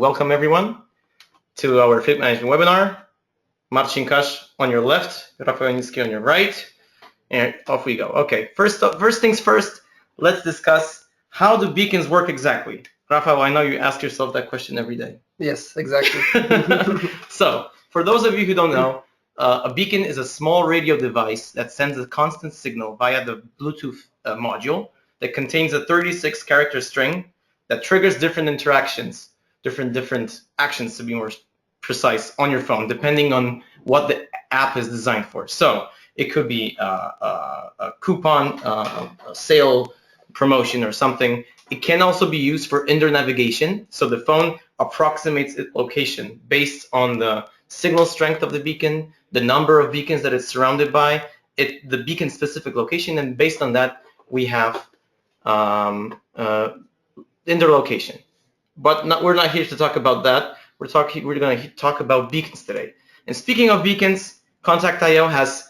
welcome everyone to our fleet management webinar. Marcin Kasz on your left, Rafał Janicki on your right, and off we go. Okay, first things first, let's discuss how do beacons work exactly. Rafał, I know you ask yourself that question every day. Yes, exactly. So, for those of you who don't know, a beacon is a small radio device that sends a constant signal via the Bluetooth module that contains a 36-character string that triggers different interactions, different actions to be more precise on your phone, depending on what the app is designed for. So it could be a coupon, a sale promotion or something. It can also be used for indoor navigation. So the phone approximates its location based on the signal strength of the beacon, the number of beacons that it's surrounded by, the beacon specific location, and based on that we have indoor location. But we're not here to talk about that. We're going to talk about beacons today. And speaking of beacons, Kontakt.io has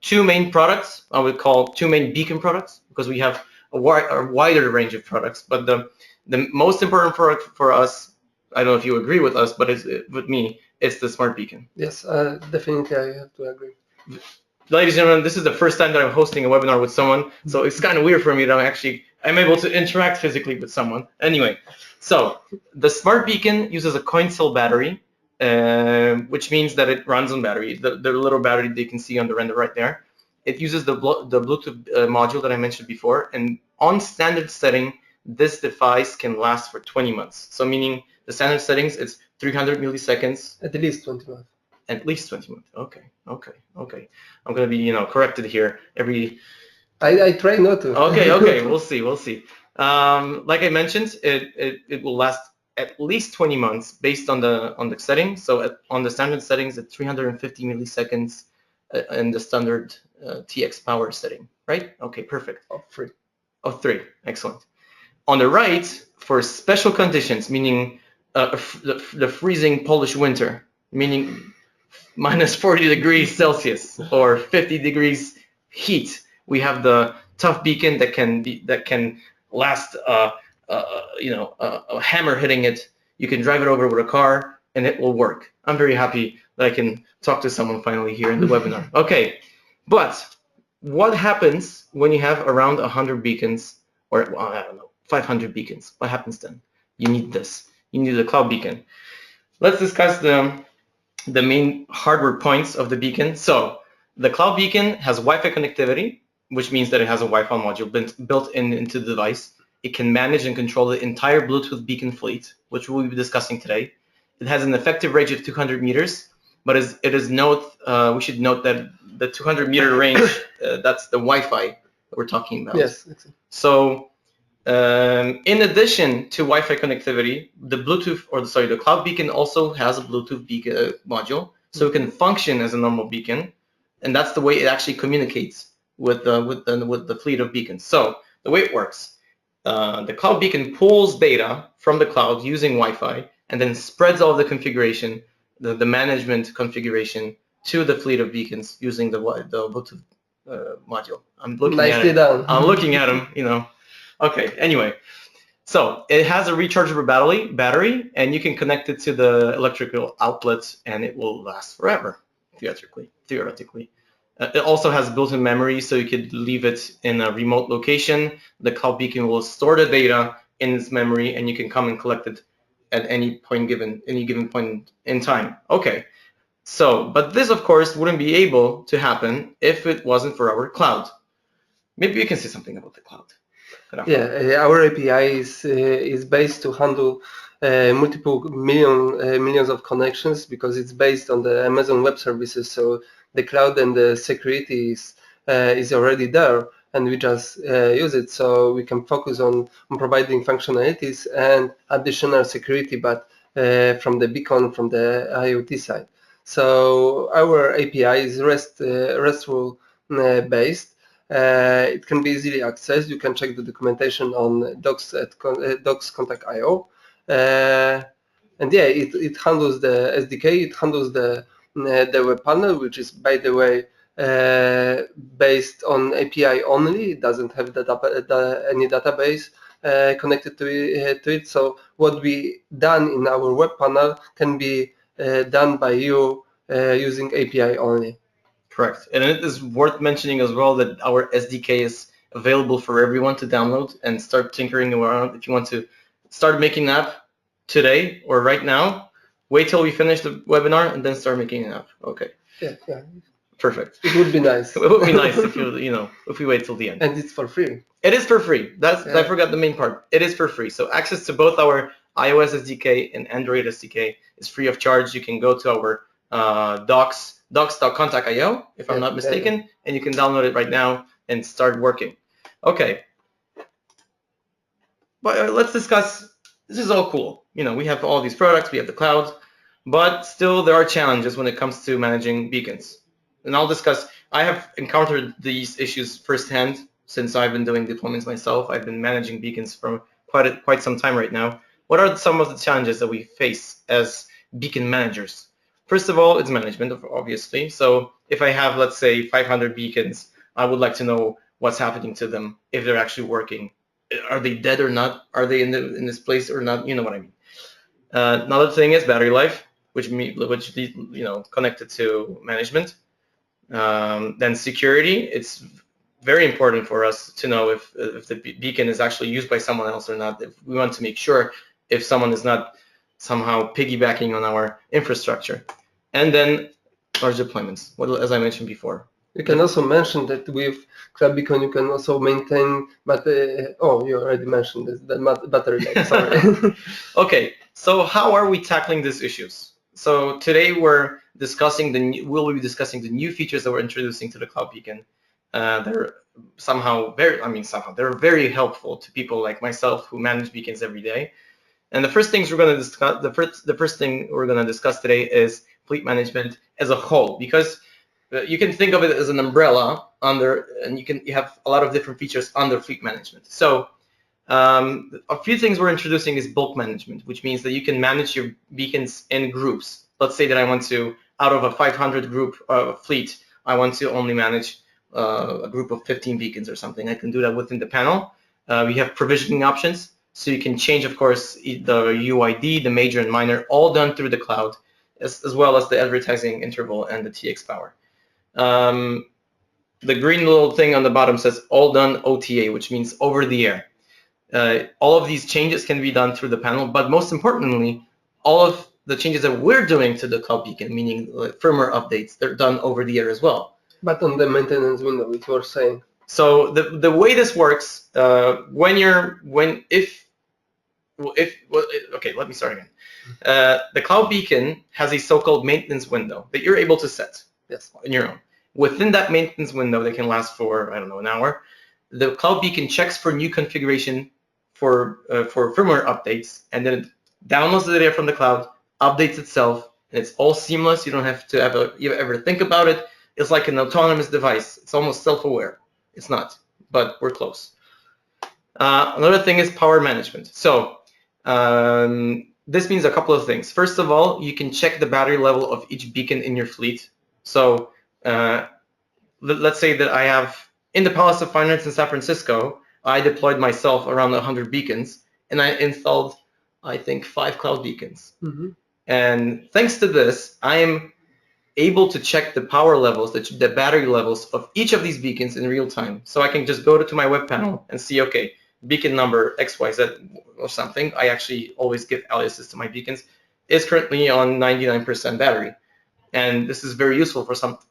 two main products. I would call two main beacon products because we have a wider range of products. But the most important product for us, I don't know if you agree with us, but with me, it's the smart beacon. Yes, definitely I have to agree. Ladies and gentlemen, this is the first time that I'm hosting a webinar with someone, so it's kind of weird for me that I'm able to interact physically with someone. Anyway, so the smart beacon uses a coin cell battery, which means that it runs on battery. The little battery that you can see on the render right there. It uses the Bluetooth module that I mentioned before, and on standard setting, this device can last for 20 months. So meaning the standard settings, it's 300 milliseconds. At least 20 months. At least 20 months. Okay. I'm going to be, corrected here every... I try not to. Okay. We'll see. Like I mentioned, it will last at least 20 months based on the settings. So on the standard settings, at 350 milliseconds in the standard TX power setting, right? Okay, perfect. Of three. Excellent. On the right, for special conditions, meaning the freezing Polish winter, meaning minus 40 degrees Celsius or 50 degrees heat, we have the tough beacon that can last a hammer hitting it. You can drive it over with a car and it will work. I'm very happy that I can talk to someone finally here in the webinar. Okay, but what happens when you have around 100 beacons or I don't know, 500 beacons? What happens then? You need this. You need a cloud beacon. Let's discuss the main hardware points of the beacon. So the cloud beacon has Wi-Fi connectivity, which means that it has a Wi-Fi module built into the device. It can manage and control the entire Bluetooth beacon fleet, which we'll be discussing today. It has an effective range of 200 meters, but we should note that the 200 meter range, that's the Wi-Fi that we're talking about. Yes. So in addition to Wi-Fi connectivity, the cloud beacon also has a Bluetooth beacon module, so it can function as a normal beacon, and that's the way it actually communicates with the fleet of beacons. So the way it works, the cloud beacon pulls data from the cloud using Wi-Fi, and then spreads all the configuration, the management configuration, to the fleet of beacons using the Bluetooth module. I'm looking at him. Okay, anyway, so it has a rechargeable battery, and you can connect it to the electrical outlet, and it will last forever, theoretically. It also has built-in memory, so you could leave it in a remote location. The cloud beacon will store the data in its memory, and you can come and collect it at any given point in time. Okay, so, but this, of course, wouldn't be able to happen if it wasn't for our cloud. Maybe you can say something about the cloud. Yeah, our API is based to handle multiple millions of connections because it's based on the Amazon Web Services. So the cloud and the security is already there, and we just use it. So we can focus on providing functionalities and additional security, but from the beacon, from the IoT side. So our API is RESTful based. It can be easily accessed. You can check the documentation on Kontakt.io. And yeah, it handles the SDK, it handles the web panel, which is, by the way, based on API only. It doesn't have any database. connected to it. So what we done in our web panel can be done by you using API only. Correct. And it is worth mentioning as well that our SDK is available for everyone to download and start tinkering around. If you want to start making an app today or right now, wait till we finish the webinar and then start making an app. Okay. Yeah. Perfect. It would be nice. It would be nice if if we wait till the end. And it's for free. It is for free. I forgot the main part. It is for free. So access to both our iOS SDK and Android SDK is free of charge. You can go to our docs.Kontakt.io, if I'm not mistaken, and you can download it right now and start working. Okay. But let's discuss. This is all cool. We have all these products, we have the cloud, but still there are challenges when it comes to managing beacons. And I'll discuss. I have encountered these issues firsthand since I've been doing deployments myself. I've been managing beacons for quite some time right now. What are some of the challenges that we face as beacon managers? First of all, it's management, obviously. So if I have, let's say, 500 beacons, I would like to know what's happening to them, if they're actually working. Are they dead or not? Are they in this place or not? You know what I mean. Another thing is battery life, which connected to management. Then security. It's very important for us to know if the beacon is actually used by someone else or not. If we want to make sure if someone is not somehow piggybacking on our infrastructure. And then large deployments, as I mentioned before. You can also mention that with Cloud Beacon you can also maintain, but you already mentioned this, the battery life. Sorry. Okay, so how are we tackling these issues? So today we'll be discussing the new features that we're introducing to the Cloud Beacon. They're they're very helpful to people like myself who manage beacons every day. And the first things we're going to discuss, the first thing we're going to discuss today is fleet management as a whole, because you can think of it as an umbrella under, and you have a lot of different features under fleet management. So a few things we're introducing is bulk management, which means that you can manage your beacons in groups. Let's say that I want to, out of a 500 group fleet, I want to only manage a group of 15 beacons or something. I can do that within the panel. We have provisioning options, so you can change, of course, the UID, the major and minor, all done through the cloud, as well as the advertising interval and the TX power. The green little thing on the bottom says all done OTA, which means over the air. All of these changes can be done through the panel, but most importantly, all of the changes that we're doing to the Cloud Beacon, meaning firmware updates, they're done over the air as well. But on the maintenance window, it was saying. So the way this works, okay, let me start again. The Cloud Beacon has a so-called maintenance window that you're able to set on your own. Within that maintenance window, that can last for, I don't know, an hour, the Cloud Beacon checks for new configuration for firmware updates, and then it downloads the data from the cloud, updates itself, and it's all seamless. You don't have to ever think about it. It's like an autonomous device. It's almost self-aware. It's not, but we're close. Another thing is power management. So this means a couple of things. First of all, you can check the battery level of each beacon in your fleet. So let's say that I have, in the Palace of Finance in San Francisco, I deployed myself around 100 beacons, and I installed, I think, 5 cloud beacons. Mm-hmm. And thanks to this, I am able to check the power levels, the battery levels of each of these beacons in real time. So I can just go to my web panel and see, okay, beacon number XYZ or something, I actually always give aliases to my beacons, is currently on 99% battery. And this is very useful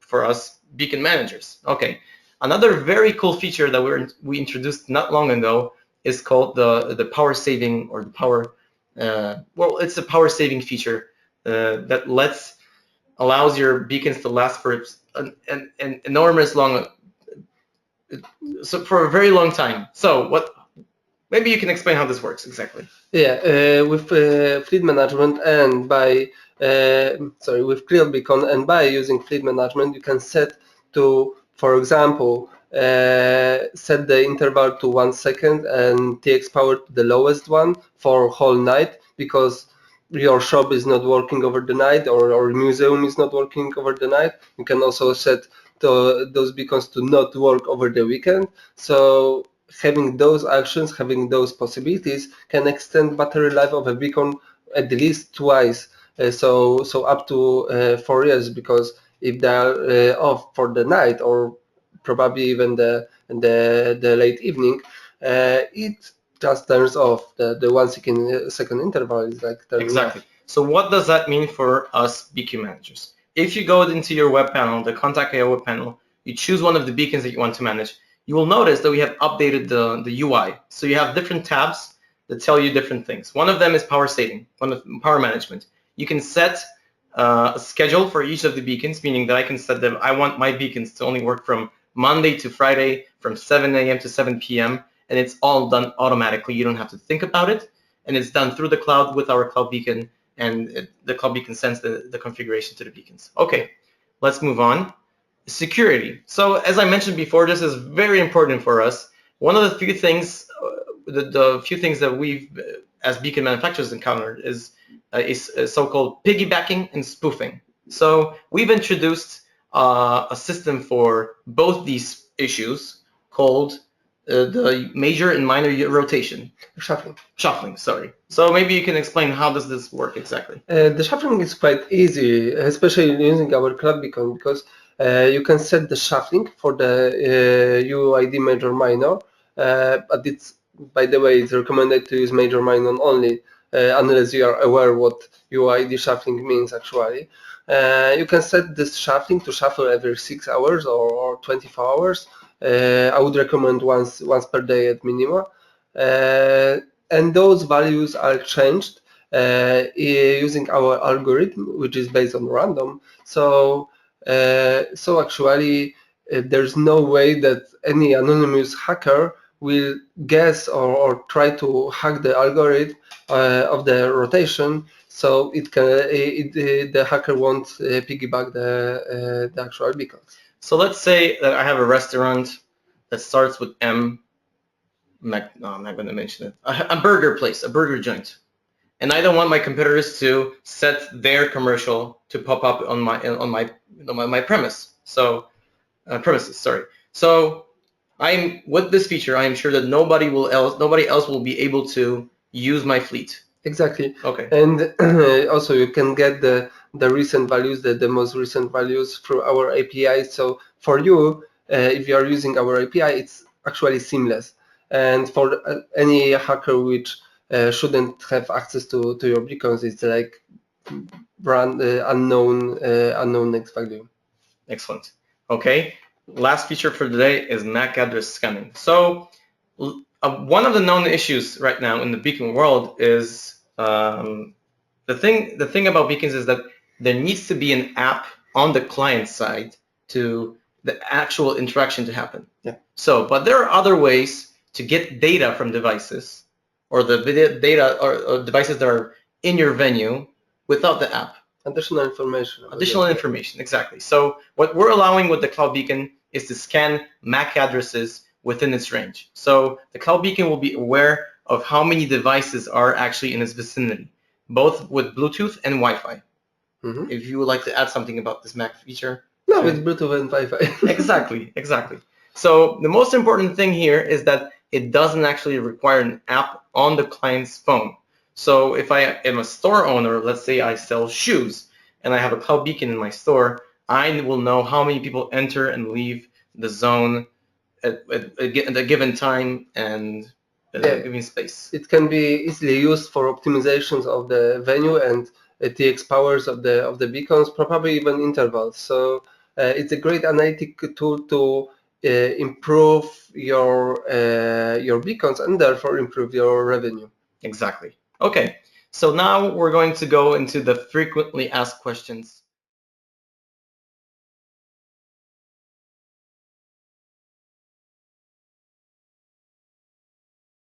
for us beacon managers. Okay. Another very cool feature that we introduced not long ago is called the power saving, or the power, it's a power saving feature that allows your beacons to last for an enormous long, so for a very long time. So maybe you can explain how this works exactly. Yeah, with fleet management and with Cloud Beacon and by using fleet management, you can set to, for example, set the interval to 1 second and TX power to the lowest one for whole night, because your shop is not working over the night, or museum is not working over the night. You can also set those beacons to not work over the weekend. So having those actions, having those possibilities can extend battery life of a beacon at least twice, so up to 4 years, because if they are off for the night or probably even the late evening, it just turns off. The 1 second interval is like turning Exactly. off. So what does that mean for us beacon managers? If you go into your web panel, the Kontakt.io web panel, you choose one of the beacons that you want to manage, you will notice that we have updated the UI. So you have different tabs that tell you different things. One of them is power saving, one of power management. You can set a schedule for each of the beacons, meaning that I can set them, I want my beacons to only work from Monday to Friday from 7 a.m. to 7 p.m. and it's all done automatically. You don't have to think about it, and it's done through the cloud with our cloud beacon, and the cloud beacon sends the configuration to the beacons. Okay, let's move on. Security. So as I mentioned before, this is very important for us. One of the few things, the few things that we've, as beacon manufacturers, encountered is so-called piggybacking and spoofing. So we've introduced a system for both these issues called the major and minor rotation. Shuffling, sorry. So maybe you can explain how does this work exactly? The shuffling is quite easy, especially using our cloud beacon, because you can set the shuffling for the UID major minor, but it's, by the way, it's recommended to use major minor only, unless you are aware what UID shuffling means actually. You can set this shuffling to shuffle every 6 hours or 24 hours. I would recommend once per day at minimum. And those values are changed using our algorithm, which is based on random. So actually, there's no way that any anonymous hacker will guess or try to hack the algorithm of the rotation. So the hacker won't piggyback the actual beacons. So let's say that I have a restaurant that starts with M. No, I'm not going to mention it. A burger place, a burger joint, and I don't want my competitors to set their commercial to pop up on my premise. So premises, sorry. So I'm with this feature. I am sure that nobody else will be able to use my fleet. Exactly. Okay. And also you can get the recent values, the most recent values through our API. So for you, if you are using our API, it's actually seamless. And for any hacker which shouldn't have access to your beacons, it's like brand unknown next value. Excellent. Okay. Last feature for today is MAC address scanning. So one of the known issues right now in the beacon world is the thing about beacons is that there needs to be an app on the client side to the actual interaction to happen. Yeah. So, but there are other ways to get data from devices or the data or devices that are in your venue without the app. Additional information. Additional information, exactly. So what we're allowing with the Cloud Beacon is to scan MAC addresses within its range. So the Cloud Beacon will be aware of how many devices are actually in its vicinity, both with Bluetooth and Wi-Fi. Mm-hmm. If you would like to add something about this MAC feature. No, it's Bluetooth and Wi-Fi. Exactly. So the most important thing here is that it doesn't actually require an app on the client's phone. So if I am a store owner, let's say I sell shoes, and I have a cloud beacon in my store, I will know how many people enter and leave the zone at a given time and at a given space. It can be easily used for optimizations of the venue and TX powers of the beacons, probably even intervals. So it's a great analytic tool to improve your beacons and therefore improve your revenue. Exactly. Okay, so now we're going to go into the frequently asked questions.